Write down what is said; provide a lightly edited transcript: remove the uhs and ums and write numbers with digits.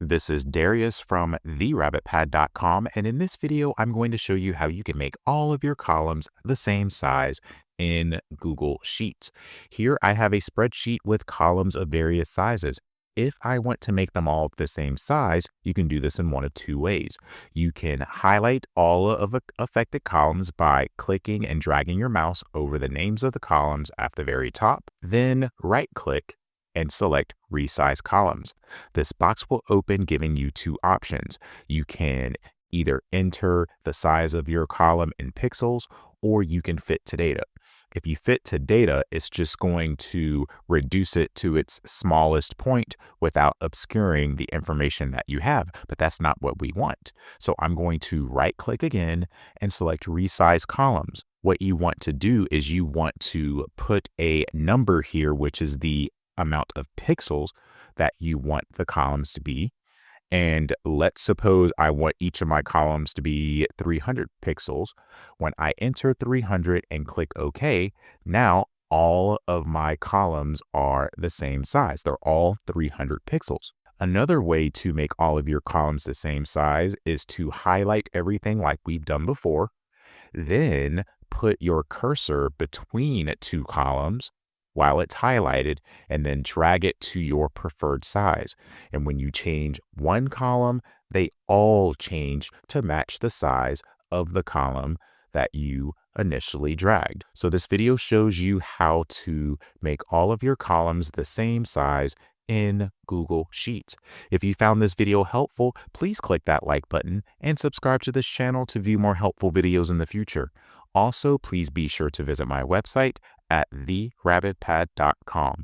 This is Darius from therabbitpad.com, and in this video, I'm going to show you how you can make all of your columns the same size in Google Sheets. Here I have a spreadsheet with columns of various sizes. If I want to make them all the same size, you can do this in one of two ways. You can highlight all of the affected columns by clicking and dragging your mouse over the names of the columns at the very top, then right-click and select Resize Columns. This box will open giving you two options. You can either enter the size of your column in pixels or you can fit to data. If you fit to data, it's just going to reduce it to its smallest point without obscuring the information that you have, but that's not what we want. So I'm going to right-click again and select Resize Columns. What you want to do is you want to put a number here, which is the amount of pixels that you want the columns to be. And let's suppose I want each of my columns to be 300 pixels. When I enter 300 and click OK, now all of my columns are the same size. They're all 300 pixels. Another way to make all of your columns the same size is to highlight everything like we've done before. Then put your cursor between two columns while it's highlighted, and then drag it to your preferred size. And when you change one column, they all change to match the size of the column that you initially dragged. So this video shows you how to make all of your columns the same size in Google Sheets. If you found this video helpful, please click that like button and subscribe to this channel to view more helpful videos in the future. Also, please be sure to visit my website at therabbitpad.com.